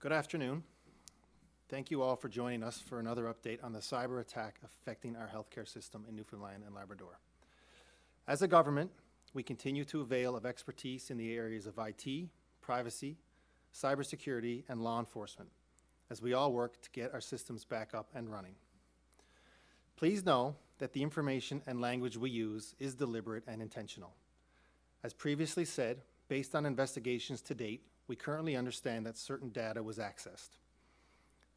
Good afternoon. Thank you all for joining us for another update on the cyber attack affecting our healthcare system in Newfoundland and Labrador. As a government, we continue to avail of expertise in the areas of IT, privacy, cybersecurity, and law enforcement, as we all work to get our systems back up and running. Please know that the information and language we use is deliberate and intentional. As previously said, based on investigations to date, we currently understand that certain data was accessed.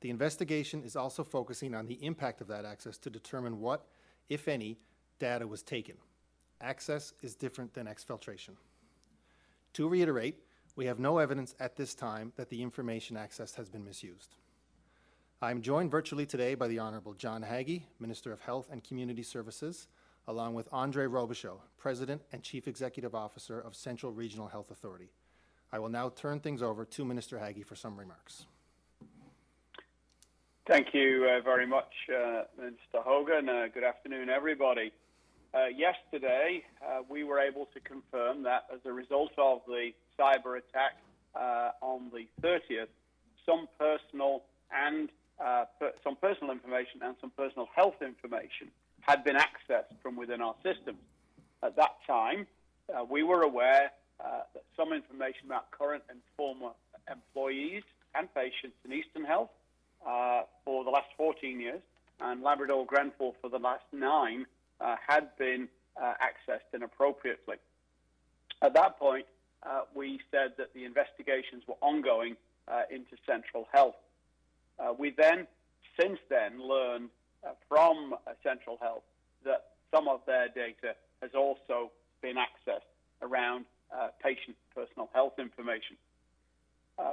The investigation is also focusing on the impact of that access to determine what, if any, data was taken. Access is different than exfiltration. To reiterate, we have no evidence at this time that the information accessed has been misused. I am joined virtually today by the Honourable John Haggie, Minister of Health and Community Services, along with Andrée Robichaud, President and Chief Executive Officer of Central Regional Health Authority. I will now turn things over to Minister Haggie for some remarks. Thank you very much, Mr. Hogan. Good afternoon, everybody. Yesterday, we were able to confirm that as a result of the cyber attack on the 30th, some personal information and some personal health information had been accessed from within our systems. At that time, we were aware that some information about current and former employees and patients in Eastern Health for the last 14 years and Labrador Grenfell for the last 9 had been accessed inappropriately. At that point, we said that the investigations were ongoing into Central Health. We then, since then, learned from Central Health that some of their data has also been accessed around patient personal health information.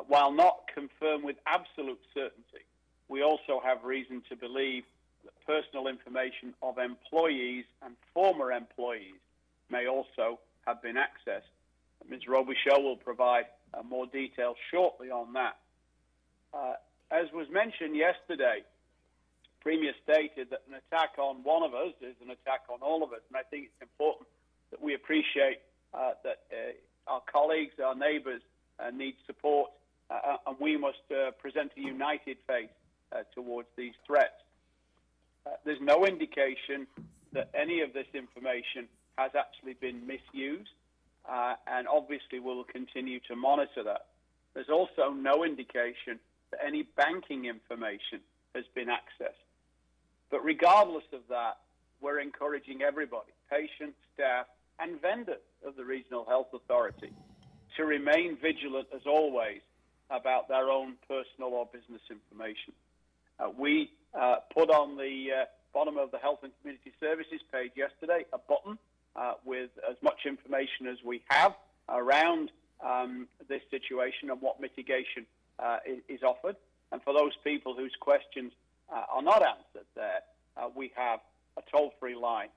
While not confirmed with absolute certainty, we also have reason to believe that personal information of employees and former employees may also have been accessed. Ms. Robichaud will provide more detail shortly on that. As was mentioned yesterday, Premier stated that an attack on one of us is an attack on all of us, and I think it's important that we appreciate that our colleagues, our neighbours need support, and we must present a united face towards these threats. There's no indication that any of this information has actually been misused, and obviously we'll continue to monitor that. There's also no indication that any banking information has been accessed. But regardless of that, we're encouraging everybody, patients, staff, and vendors of the Regional Health Authority to remain vigilant as always about their own personal or business information. We put on the bottom of the Health and Community Services page yesterday a button with as much information as we have around this situation and what mitigation is offered. And for those people whose questions are not answered there, we have a toll-free line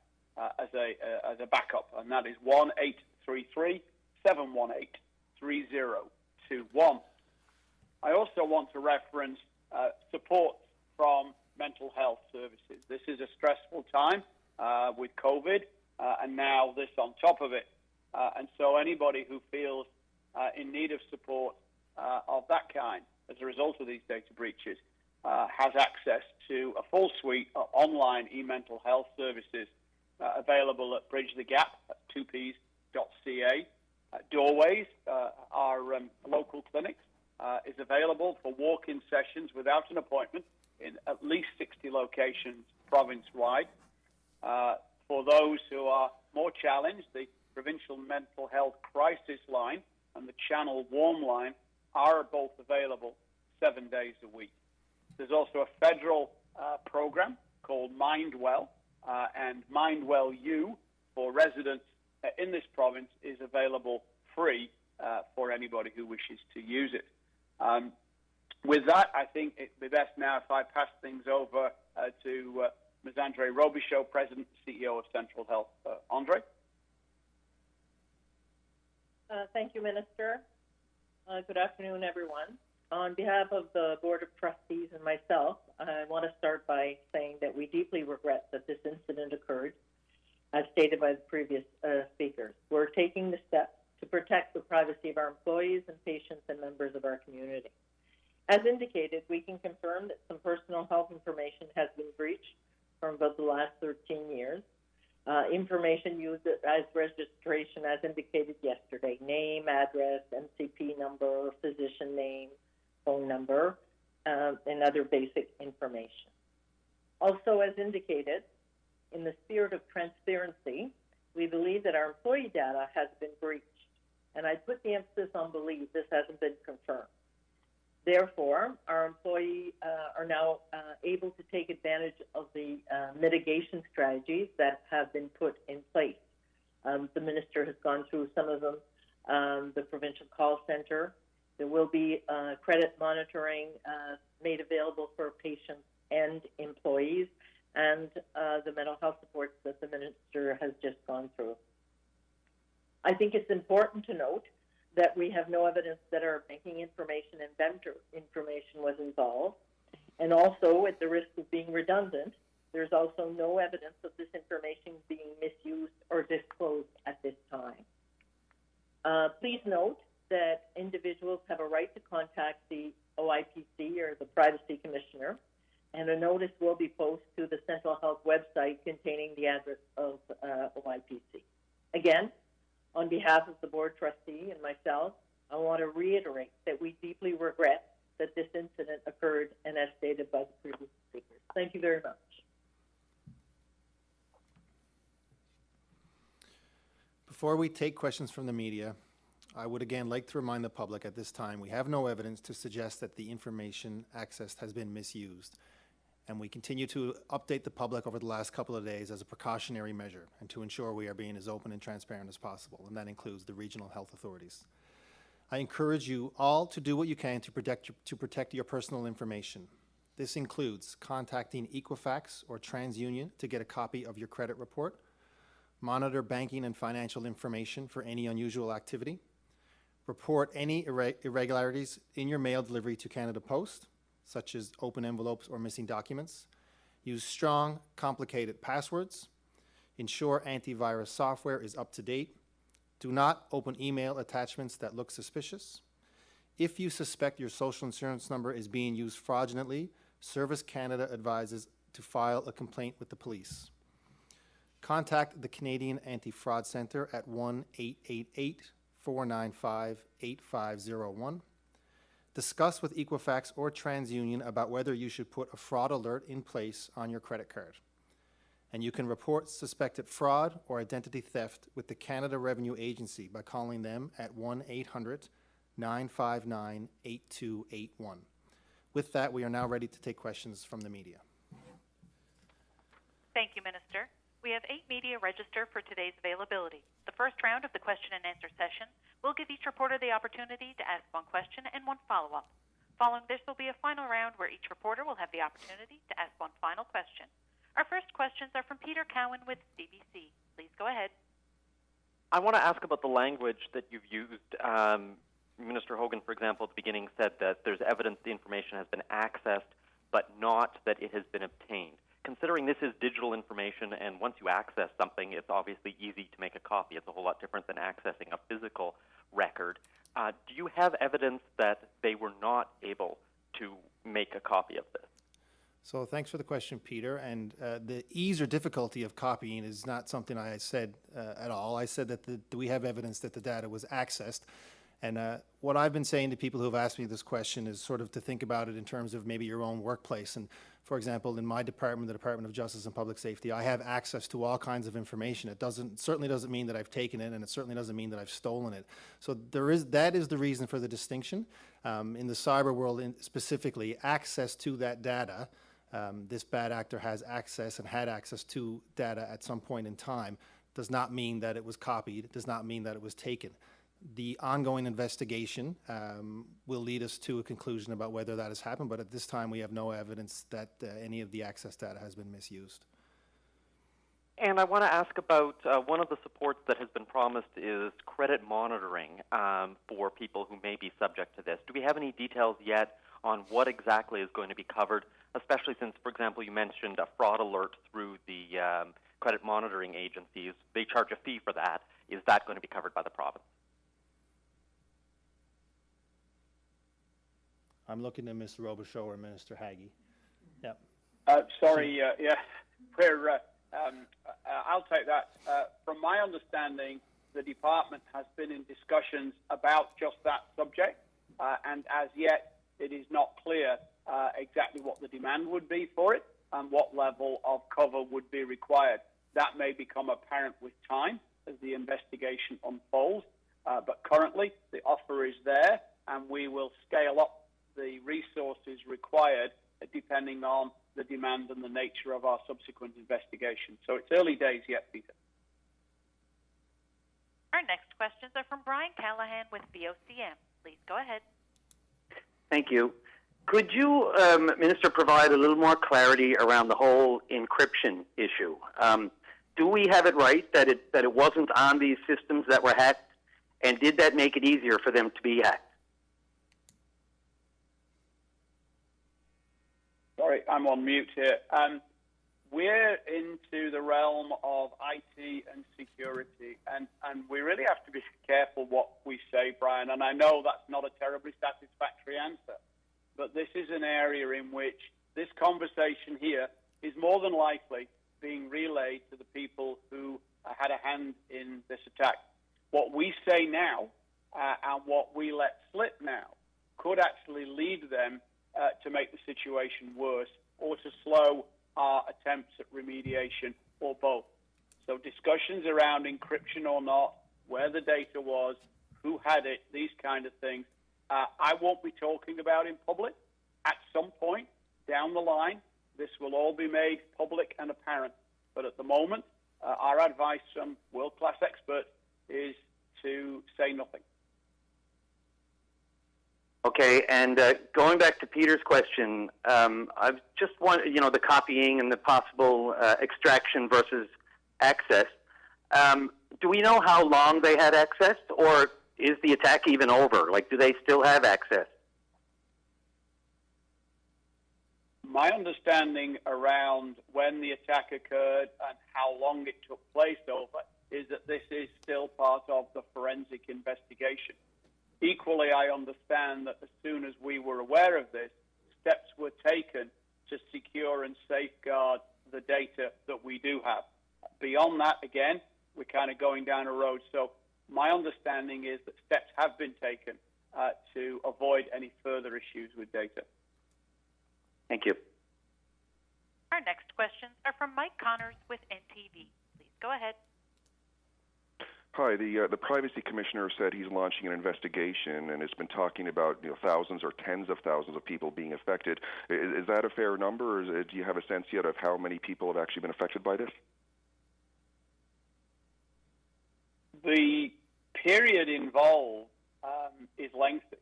as a backup, and that is 1-833-718-3021. I also want to reference support from mental health services. This is a stressful time with COVID, and now this on top of it. And so anybody who feels in need of support of that kind as a result of these data breaches has access to a full suite of online e-mental health services available at Bridge the Gap at 2ps.ca. Doorways, our local clinics, is available for walk-in sessions without an appointment in at least 60 locations province-wide. For those who are more challenged, the Provincial Mental Health Crisis Line and the Channel Warm Line are both available 7 days a week. There's also a federal program called MindWell, and MindWell U for residents in this province is available free for anybody who wishes to use it. With that, I think it'd be best now if I pass things over to Ms. Andrée Robichaud, President and CEO of Central Health. Andrée? Thank you, Minister. Good afternoon, everyone. On behalf of the Board of Trustees and myself, I want to start by saying that we deeply regret that this incident occurred, as stated by the previous speakers. We're taking the steps to protect the privacy of our employees and patients and members of our community. As indicated, we can confirm that some personal health information has been breached from about the last 13 years. Information used as registration, as indicated yesterday: name, address, MCP number, physician name, phone number, and other basic information. Also, as indicated, in the spirit of transparency, we believe that our employee data has been breached, and I put the emphasis on believe. This hasn't been confirmed. Therefore, our employees are now able to take advantage of the mitigation strategies that have been put in place. The minister has gone through some of them, the provincial call center. There will be credit monitoring made available for patients and employees, and the mental health supports that the minister has just gone through. I think it's important to note that we have no evidence that our banking information and vendor information was involved. And also, at the risk of being redundant, there's also no evidence of this information being misused or disclosed at this time. Please note that individuals have a right to contact the OIPC or the Privacy Commissioner, and a notice will be posted to the Central Health website containing the address of OIPC. Again, on behalf of the board trustee and myself, I want to reiterate that we deeply regret that this incident occurred, and as stated by the previous speakers. Thank you very much. Before we take questions from the media, I would again like to remind the public at this time we have no evidence to suggest that the information accessed has been misused, and we continue to update the public over the last couple of days as a precautionary measure and to ensure we are being as open and transparent as possible, and that includes the regional health authorities. I encourage you all to do what you can to protect your personal information. This includes contacting Equifax or TransUnion to get a copy of your credit report, monitor banking and financial information for any unusual activity, report any irregularities in your mail delivery to Canada Post, such as open envelopes or missing documents, use strong, complicated passwords, ensure antivirus software is up to date, do not open email attachments that look suspicious. If you suspect your social insurance number is being used fraudulently, Service Canada advises to file a complaint with the police. Contact the Canadian Anti-Fraud Centre at 1-888-495-8501. Discuss with Equifax or TransUnion about whether you should put a fraud alert in place on your credit card. And you can report suspected fraud or identity theft with the Canada Revenue Agency by calling them at 1-800-959-8281. With that, we are now ready to take questions from the media. Thank you, Minister. We have 8 media registered for today's availability. The first round of the question and answer session will give each reporter the opportunity to ask one question and one follow-up. Following this will be a final round where each reporter will have the opportunity to ask one final question. Our first questions are from Peter Cowan with CBC. Please go ahead. I want to ask about the language that you've used. Minister Hogan, for example, at the beginning said that there's evidence the information has been accessed, but not that it has been obtained. Considering this is digital information, and once you access something, it's obviously easy to make a copy. It's a whole lot different than accessing a physical record. Do you have evidence that they were not able to make a copy of this? So thanks for the question, Peter. And the ease or difficulty of copying is not something I said at all. I said that we have evidence that the data was accessed. And what I've been saying to people who have asked me this question is sort of to think about it in terms of maybe your own workplace. And for example, in my department, the Department of Justice and Public Safety, I have access to all kinds of information. It certainly doesn't mean that I've taken it, and it certainly doesn't mean that I've stolen it. So that is the reason for the distinction. In the cyber world specifically, access to that data, this bad actor has access and had access to data at some point in time, does not mean that it was copied, does not mean that it was taken. The ongoing investigation will lead us to a conclusion about whether that has happened, but at this time we have no evidence that any of the access data has been misused. And I want to ask about one of the supports that has been promised is credit monitoring for people who may be subject to this. Do we have any details yet on what exactly is going to be covered, especially since, for example, you mentioned a fraud alert through the credit monitoring agencies? They charge a fee for that. Is that going to be covered by the province? I'm looking at Ms. Robichaud or Minister Haggie. Yeah. Sorry, I'll take that. From my understanding, the department has been in discussions about just that subject, and as yet it is not clear exactly what the demand would be for it and what level of cover would be required. That may become apparent with time as the investigation unfolds, but currently the offer is there, and we will scale up the resources required depending on the demand and the nature of our subsequent investigation. So it's early days yet, Peter. Our next questions are from Brian Callahan with VOCM. Please go ahead. Thank you. Could you, Minister, provide a little more clarity around the whole encryption issue? Do we have it right that it wasn't on these systems that were hacked, and did that make it easier for them to be hacked? Sorry, I'm on mute here. We're into the realm of IT and security, and we really have to be careful what we say, Brian, and I know that's not a terribly satisfactory answer, but this is an area in which this conversation here is more than likely being relayed to the people who had a hand in this attack. What we say now and what we let slip now could actually lead them to make the situation worse or to slow our attempts at remediation, or both. So discussions around encryption or not, where the data was, who had it, these kind of things, I won't be talking about in public. At some point down the line, this will all be made public and apparent. But at the moment, our advice from world-class experts is to say nothing. Okay, and going back to Peter's question, I just want, the copying and the possible extraction versus access. Do we know how long they had access, or is the attack even over? Like, do they still have access? My understanding around when the attack occurred and how long it took place over is that this is still part of the forensic investigation. Equally, I understand that as soon as we were aware of this, steps were taken to secure and safeguard the data that we do have. Beyond that, again, we're kind of going down a road. So my understanding is that steps have been taken to avoid any further issues with data. Thank you. Our next questions are from Mike Connors with NTV. Please go ahead. Hi, the Privacy Commissioner said he's launching an investigation and has been talking about thousands or tens of thousands of people being affected. Is that a fair number, or do you have a sense yet of how many people have actually been affected by this? The period involved is lengthy.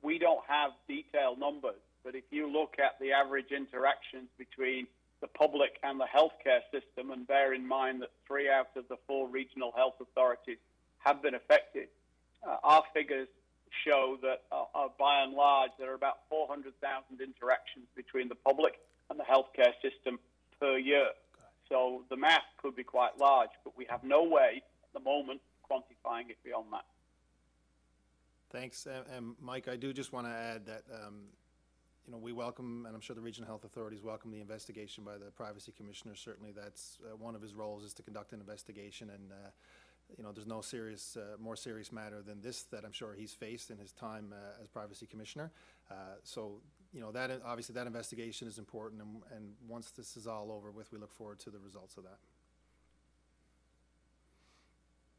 We don't have detailed numbers, but if you look at the average interactions between the public and the healthcare system, and bear in mind that 3 out of the 4 regional health authorities have been affected, our figures show that by and large there are about 400,000 interactions between the public and the healthcare system per year. So the math could be quite large, but we have no way at the moment of quantifying it beyond that. Thanks. And Mike, I do just want to add that we welcome, and I'm sure the regional health authorities welcome, the investigation by the Privacy Commissioner. Certainly that's one of his roles, is to conduct an investigation, and there's no more serious matter than this that I'm sure he's faced in his time as Privacy Commissioner. So that obviously that investigation is important, and once this is all over with, we look forward to the results of that.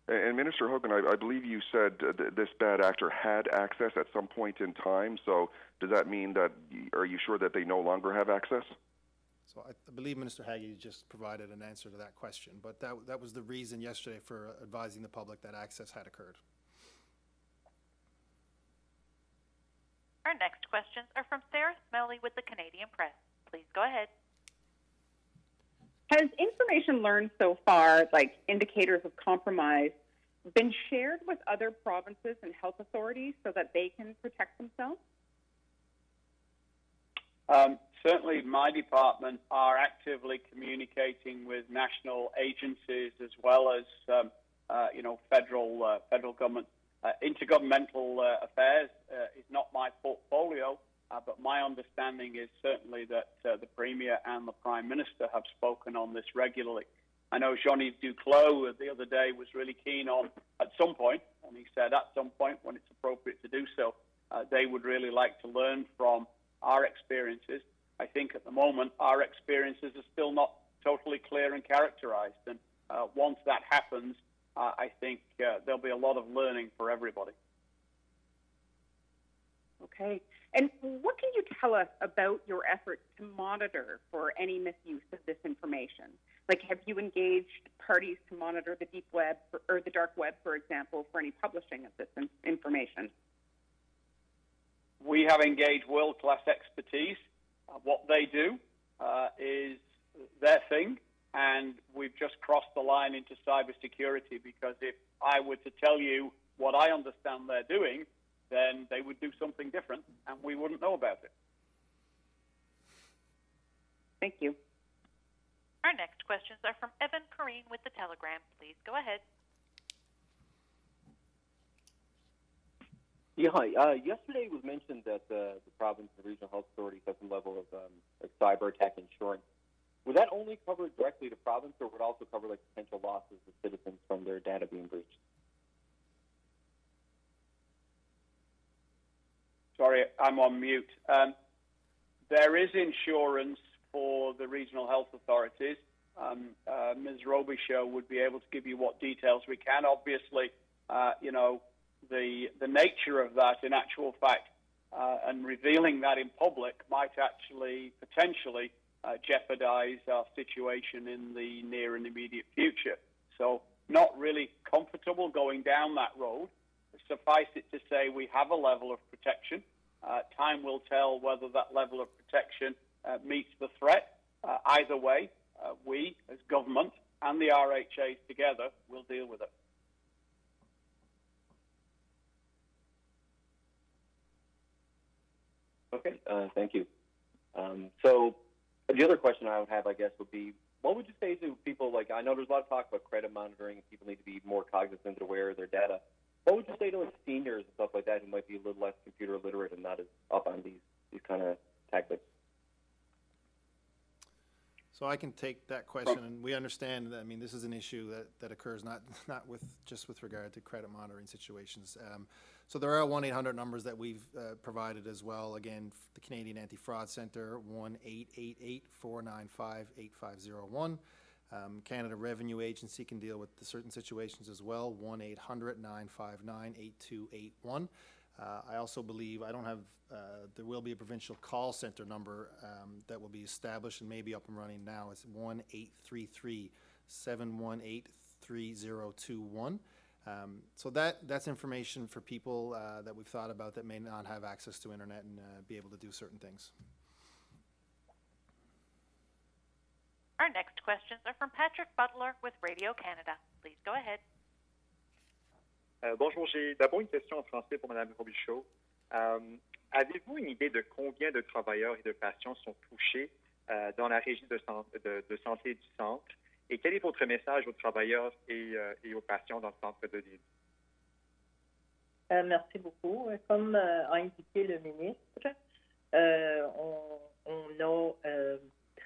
And Minister Hogan, I believe you said this bad actor had access at some point in time. So does that mean that, are you sure that they no longer have access? So I believe Minister Haggie just provided an answer to that question, but that was the reason yesterday for advising the public that access had occurred. Our next questions are from Sarah Smelly with the Canadian Press. Please go ahead. Has information learned so far, like indicators of compromise, been shared with other provinces and health authorities so that they can protect themselves? Certainly, my department are actively communicating with national agencies as well as, federal government Intergovernmental affairs is not my portfolio, but my understanding is certainly that the Premier and the Prime Minister have spoken on this regularly. I know Jean-Yves Duclos the other day was really keen on, at some point, and he said at some point when it's appropriate to do so, they would really like to learn from our experiences. I think at the moment our experiences are still not totally clear and characterized, and once that happens, I think there'll be a lot of learning for everybody. Okay. And what can you tell us about your efforts to monitor for any misuse of this information? Like, have you engaged parties to monitor the deep web or the dark web, for example, for any publishing of this information? We have engaged world-class expertise. What they do is their thing, and we've just crossed the line into cybersecurity, because if I were to tell you what I understand they're doing, then they would do something different, and we wouldn't know about it. Thank you. Our next questions are from Evan Kareem with The Telegram. Please go ahead. Yeah, hi. Yesterday it was mentioned that the province and the regional health authorities have some level of cyber attack insurance. Would that only cover directly the province, or would it also cover like potential losses to citizens from their data being breached? Sorry, I'm on mute. There is insurance for the regional health authorities. Ms. Robichaud would be able to give you what details we can. Obviously, the nature of that, in actual fact, and revealing that in public might actually potentially jeopardize our situation in the near and immediate future. So not really comfortable going down that road. Suffice it to say we have a level of protection. Time will tell whether that level of protection meets the threat. Either way, we as government and the RHAs together will deal with it. Okay, thank you. So the other question I would have, I guess, would be, what would you say to people, like, I know there's a lot of talk about credit monitoring and people need to be more cognizant and aware of their data. What would you say to like seniors and stuff like that who might be a little less computer literate and not as up on these kind of tactics? So I can take that question, and we understand that, I mean, this is an issue that occurs not just with regard to credit monitoring situations. So there are 1-800 numbers that we've provided as well. Again, the Canadian Anti-Fraud Centre, 1-888-495-8501. Canada Revenue Agency can deal with certain situations as well, 1-800-959-8281. I also believe, I don't have, there will be a provincial call center number that will be established and may be up and running now. It's 1-833-718-3021. So that's information for people that we've thought about that may not have access to internet and be able to do certain things. Our next questions are from Patrick Butler with Radio Canada. Please go ahead. Bonjour, j'ai d'abord une question en français pour Mme Robichaud. Avez-vous une idée de combien de travailleurs et de patients sont touchés dans la régie de santé du centre? Et quel est votre message aux travailleurs et aux patients dans le centre de l'île? Merci beaucoup. Comme a indiqué le ministre, on a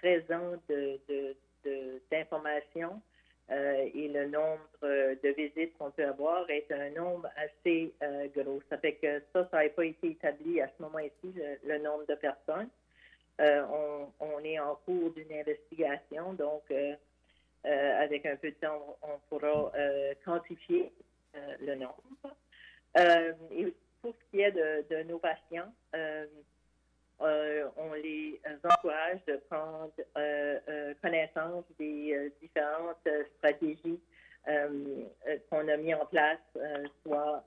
13 ans d'informations et le nombre de visites qu'on peut avoir est un nombre assez gros. Ça fait que ça n'a pas été établi à ce moment-ci, le nombre de personnes. On est en cours d'une investigation, donc avec un peu de temps, on pourra quantifier le nombre. Et pour ce qui est de nos patients, on les encourage de prendre connaissance des différentes stratégies qu'on a mis en place, soit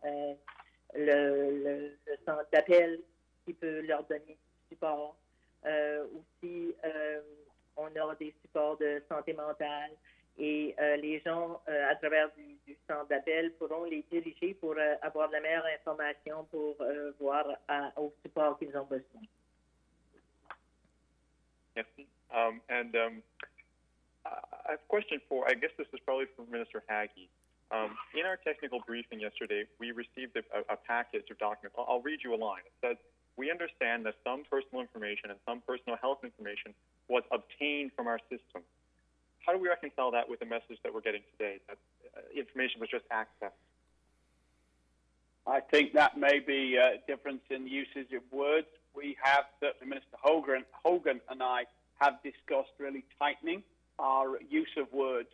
le centre d'appel qui peut leur donner du support. Aussi, on a des supports de santé mentale et les gens, à travers du centre d'appel, pourront les diriger pour avoir la meilleure information pour voir au support qu'ils ont besoin. Merci. I have a question for, I guess this is probably for Minister Haggie. In our technical briefing yesterday, we received a package of documents. I'll read you a line. It says, "We understand that some personal information and some personal health information was obtained from our system." How do we reconcile that with the message that we're getting today, that information was just accessed? I think that may be a difference in usage of words. We have, certainly Minister Hogan and I have discussed really tightening our use of words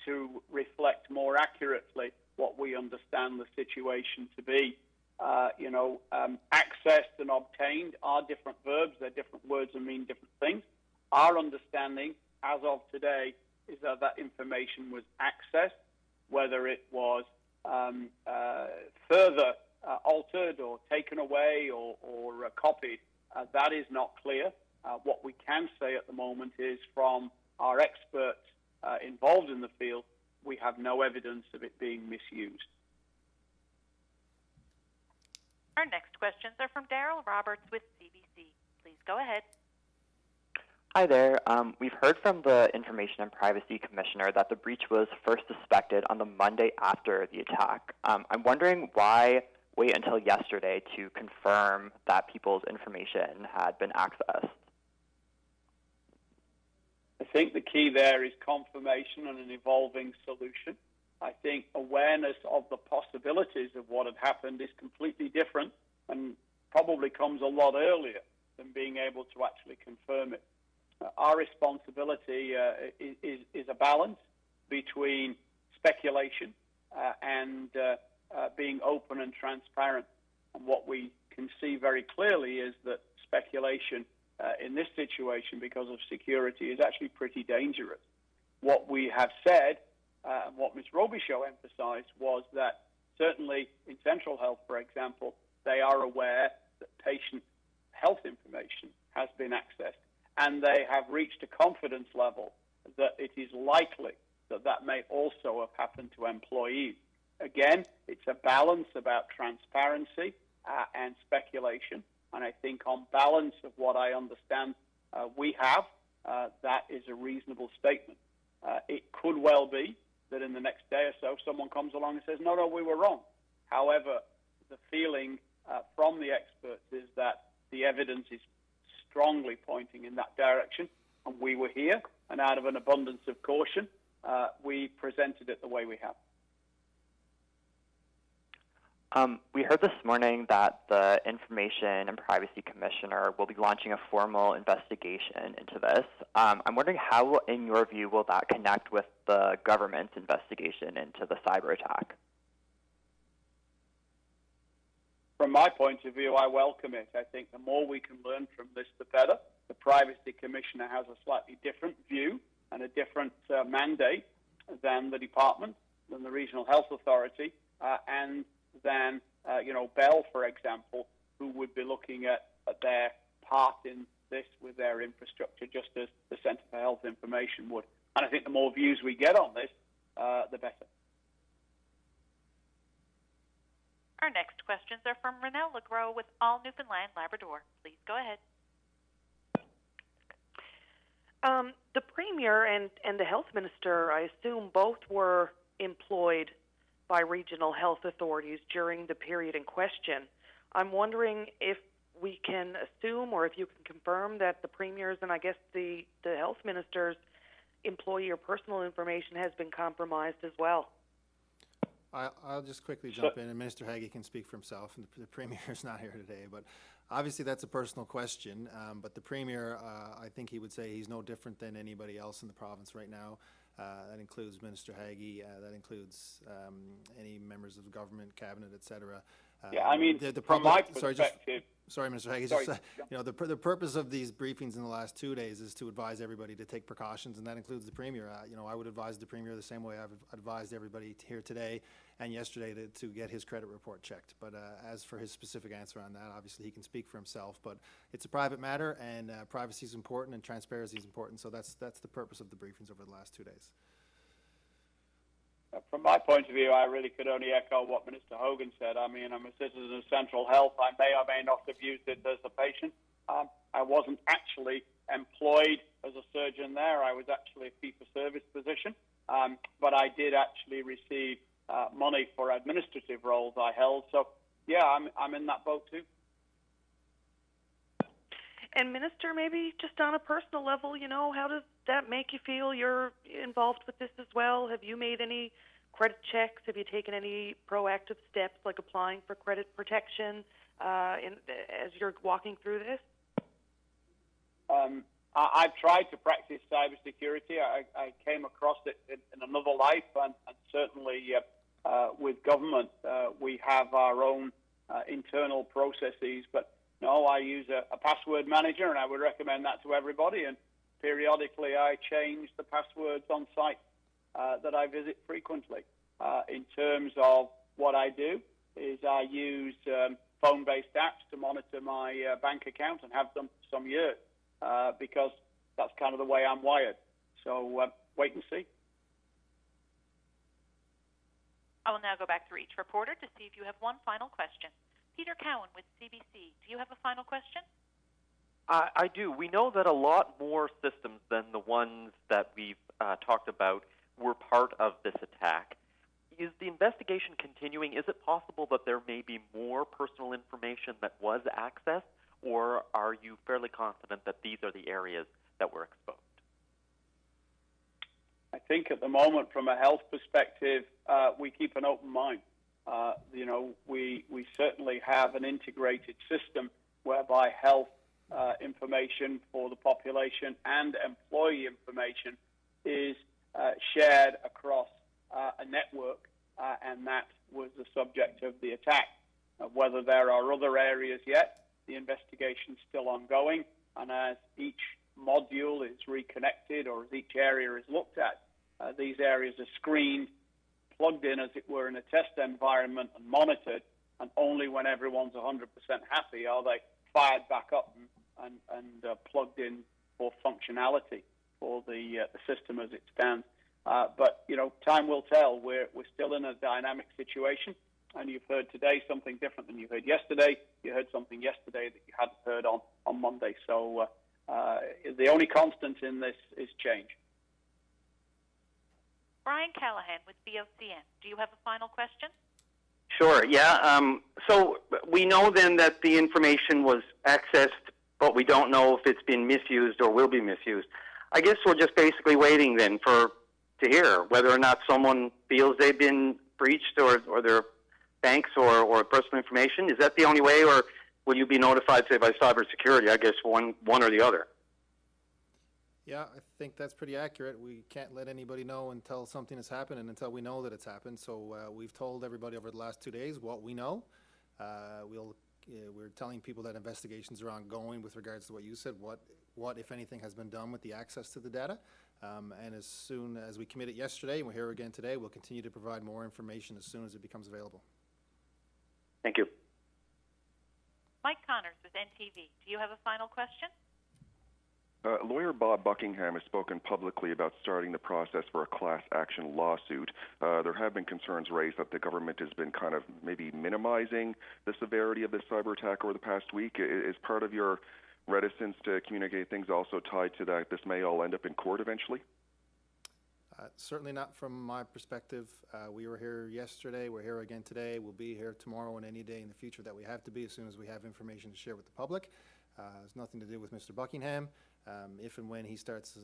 to reflect more accurately what we understand the situation to be. Accessed and obtained are different verbs. They're different words and mean different things. Our understanding, as of today, is that that information was accessed, whether it was further altered or taken away or copied. That is not clear. What we can say at the moment is from our experts involved in the field, we have no evidence of it being misused. Our next questions are from Daryl Roberts with CBC. Please go ahead. Hi there. We've heard from the Information and Privacy Commissioner that the breach was first suspected on the Monday after the attack. I'm wondering why wait until yesterday to confirm that people's information had been accessed. I think the key there is confirmation and an evolving solution. I think awareness of the possibilities of what had happened is completely different and probably comes a lot earlier than being able to actually confirm it. Our responsibility is a balance between speculation and being open and transparent. And what we can see very clearly is that speculation in this situation, because of security, is actually pretty dangerous. What we have said, and what Ms. Robichaud emphasized, was that certainly in Central Health, for example, they are aware that patient health information has been accessed, and they have reached a confidence level that it is likely that that may also have happened to employees. Again, it's a balance about transparency and speculation, and I think on balance of what I understand we have, that is a reasonable statement. It could well be that in the next day or so, someone comes along and says, no, we were wrong. However, the feeling from the experts is that the evidence is strongly pointing in that direction, and we were here, and out of an abundance of caution, we presented it the way we have. We heard this morning that the Information and Privacy Commissioner will be launching a formal investigation into this. I'm wondering how, in your view, will that connect with the government's investigation into the cyber attack? From my point of view, I welcome it. I think the more we can learn from this, the better. The Privacy Commissioner has a slightly different view and a different mandate than the department, than the Regional Health Authority, and than, Bell, for example, who would be looking at their part in this with their infrastructure, just as the Centre for Health Information would. And I think the more views we get on this, the better. Our next questions are from Renelle Legros with All Newfoundland Labrador. Please go ahead. The Premier and the Health Minister, I assume, both were employed by regional health authorities during the period in question. I'm wondering if we can assume or if you can confirm that the Premier's and I guess the Health Minister's employee or personal information has been compromised as well. I'll just quickly jump in, and Minister Haggie can speak for himself, and the Premier is not here today, but obviously that's a personal question, but the Premier, I think he would say he's no different than anybody else in the province right now. That includes Minister Haggie, that includes any members of the government, cabinet, etc. From my perspective... Sorry, Mr. Haggie. The purpose of these briefings in the last 2 days is to advise everybody to take precautions, and that includes the Premier. I would advise the Premier the same way I've advised everybody here today and yesterday to get his credit report checked. But as for his specific answer on that, obviously he can speak for himself. But it's a private matter, and privacy is important, and transparency is important. So that's the purpose of the briefings over the last 2 days. From my point of view, I really could only echo what Minister Hogan said. I mean, I'm a citizen of Central Health. I may or may not have used it as a patient. I wasn't actually employed as a surgeon there. I was actually a fee-for-service position. But I did actually receive money for administrative roles I held. So, yeah, I'm in that boat too. And Minister, maybe just on a personal level, how does that make you feel? You're involved with this as well. Have you made any credit checks? Have you taken any proactive steps like applying for credit protection as you're walking through this? I've tried to practice cybersecurity. I came across it in another life, and certainly with government, we have our own internal processes. But no, I use a password manager, and I would recommend that to everybody. And periodically, I change the passwords on site that I visit frequently. In terms of what I do, is I use phone-based apps to monitor my bank account and have done for some years. Because that's kind of the way I'm wired. So wait and see. I will now go back through each reporter to see if you have one final question. Peter Cowan with CBC, do you have a final question? I do. We know that a lot more systems than the ones that we've talked about were part of this attack. Is the investigation continuing? Is it possible that there may be more personal information that was accessed? Or are you fairly confident that these are the areas that were exposed? I think at the moment, from a health perspective, we keep an open mind. We certainly have an integrated system whereby health information for the population and employee information is shared across a network, and that was the subject of the attack. Whether there are other areas yet, the investigation is still ongoing, and as each module is reconnected or as each area is looked at, these areas are screened, plugged in, as it were, in a test environment and monitored, and only when everyone's 100% happy are they fired back up and plugged in for functionality for the system as it stands. But, time will tell. We're still in a dynamic situation. And you've heard today something different than you heard yesterday. You heard something yesterday that you hadn't heard on Monday. So the only constant in this is change. Brian Callahan with BOCN, do you have a final question? Sure, yeah. So we know then that the information was accessed, but we don't know if it's been misused or will be misused. I guess we're just basically waiting then to hear whether or not someone feels they've been breached or their banks or personal information. Is that the only way, or will you be notified, say, by cybersecurity? I guess one or the other. Yeah, I think that's pretty accurate. We can't let anybody know until something has happened and until we know that it's happened. So we've told everybody over the last 2 days what we know. We're telling people that investigations are ongoing with regards to what you said, what if anything, has been done with the access to the data. And as soon as we committed yesterday, and we're here again today, we'll continue to provide more information as soon as it becomes available. Thank you. Mike Connors with NTV, do you have a final question? Lawyer Bob Buckingham has spoken publicly about starting the process for a class action lawsuit. There have been concerns raised that the government has been kind of maybe minimizing the severity of this cyber attack over the past week. Is part of your reticence to communicate things also tied to that this may all end up in court eventually? Certainly not from my perspective. We were here yesterday, we're here again today, we'll be here tomorrow and any day in the future that we have to be as soon as we have information to share with the public. It's nothing to do with Mr. Buckingham. If and when he starts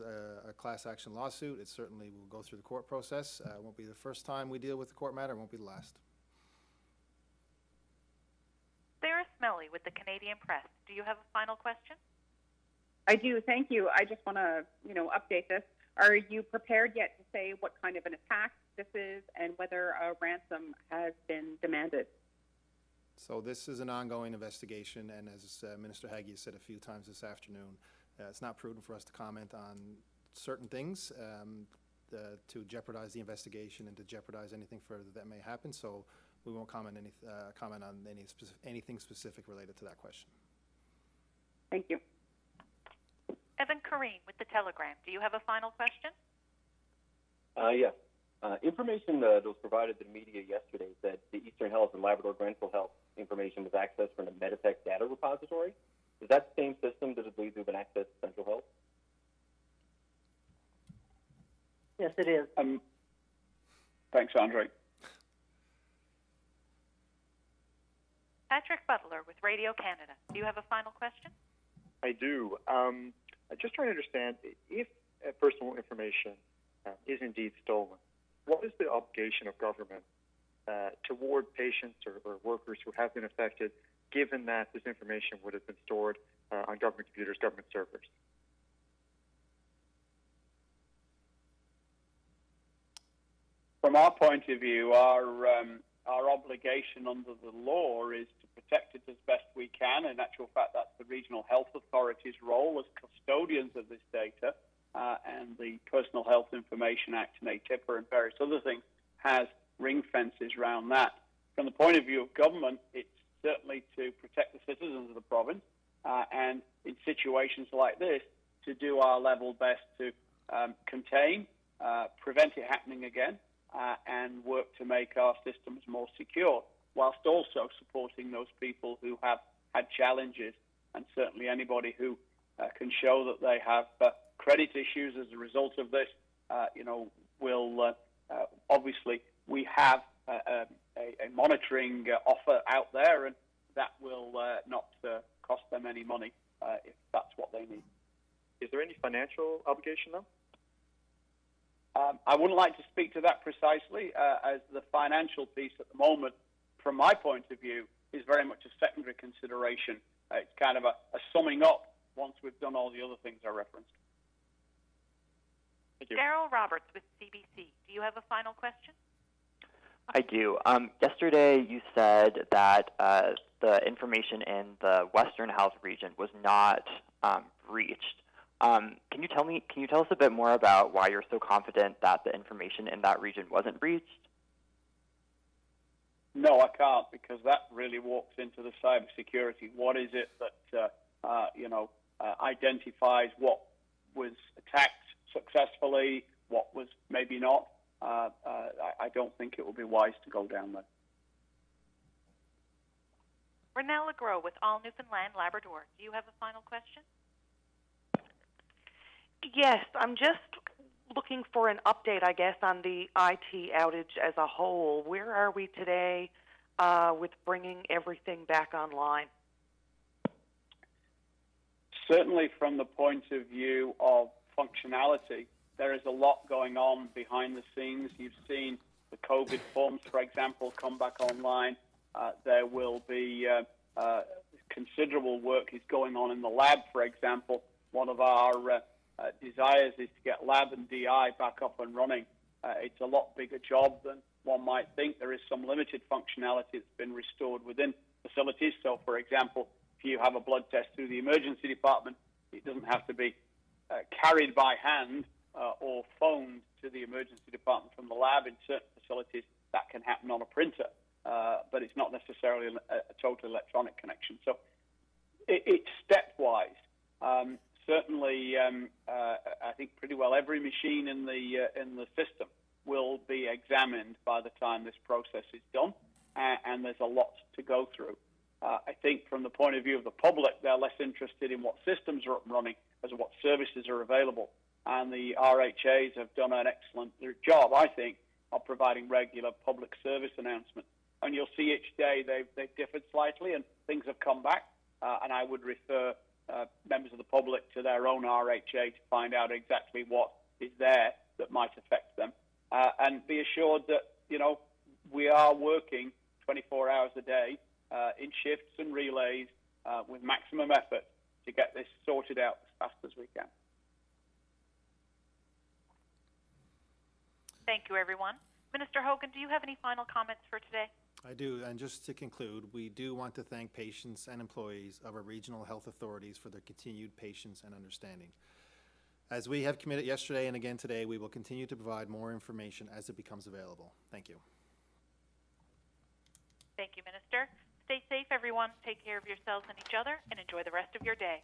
a class action lawsuit, it certainly will go through the court process. It won't be the first time we deal with the court matter, it won't be the last. Sarah Smelly with the Canadian Press, do you have a final question? I do, thank you. I just want to, update this. Are you prepared yet to say what kind of an attack this is and whether a ransom has been demanded? So this is an ongoing investigation, and as Minister Haggie has said a few times this afternoon, it's not prudent for us to comment on certain things to jeopardize the investigation and to jeopardize anything further that may happen. So we won't comment on anything specific related to that question. Thank you. Evan Kareem with The Telegram, do you have a final question? Yes. Information that was provided to the media yesterday said the Eastern Health and Labrador Grenfell Health information was accessed from the Meditech data repository. Is that the same system that I believe has been accessed to Central Health? Yes, it is. Thanks, Andrée. Patrick Butler with Radio Canada. Do you have a final question? I do. I'm just trying to understand if personal information is indeed stolen, what is the obligation of government toward patients or workers who have been affected, given that this information would have been stored on government computers, government servers? From our point of view, our obligation under the law is to protect it as best we can. In actual fact, that's the regional health authority's role as custodians of this data, and the Personal Health Information Act and ATIPA and various other things has ring fences around that. From the point of view of government, it's certainly to protect the citizens of the province, and in situations like this, to do our level best to contain, prevent it happening again, and work to make our systems more secure, whilst also supporting those people who have had challenges, and certainly anybody who can show that they have credit issues as a result of this, will obviously we have a monitoring offer out there, and that will not cost them any money if that's what they need. Is there any financial obligation, though? I wouldn't like to speak to that precisely, as the financial piece at the moment, from my point of view, is very much a secondary consideration. It's kind of a summing up once we've done all the other things I referenced. Thank you. Daryl Roberts with CBC. Do you have a final question? I do. Yesterday you said that the information in the Western Health region was not breached. Can you tell us a bit more about why you're so confident that the information in that region wasn't breached? No, I can't, because that really walks into the cybersecurity. What is it that identifies what was attacked successfully, what was maybe not? I don't think it would be wise to go down there. Renelle Legros with All Newfoundland Labrador. Do you have a final question? Yes, I'm just looking for an update, I guess, on the IT outage as a whole. Where are we today with bringing everything back online? Certainly from the point of view of functionality, there is a lot going on behind the scenes. You've seen the COVID forms, for example, come back online. There will be considerable work is going on in the lab, for example. One of our desires is to get lab and DI back up and running. It's a lot bigger job than one might think. There is some limited functionality that's been restored within facilities. So, for example, if you have a blood test through the emergency department, it doesn't have to be carried by hand or phoned to the emergency department from the lab. In certain facilities, that can happen on a printer, but it's not necessarily a total electronic connection. So it's stepwise. Certainly, I think pretty well every machine in the system will be examined by the time this process is done, and there's a lot to go through. I think from the point of view of the public, they're less interested in what systems are up and running as what services are available. And the RHAs have done an excellent job, I think, of providing regular public service announcements. And you'll see each day they've differed slightly, and things have come back. And I would refer members of the public to their own RHA to find out exactly what is there that might affect them. And be assured that, we are working 24 hours a day in shifts and relays with maximum effort to get this sorted out as fast as we can. Thank you, everyone. Minister Hogan, do you have any final comments for today? I do, and just to conclude, we do want to thank patients and employees of our regional health authorities for their continued patience and understanding. As we have committed yesterday and again today, we will continue to provide more information as it becomes available. Thank you. Thank you, Minister. Stay safe, everyone. Take care of yourselves and each other, and enjoy the rest of your day.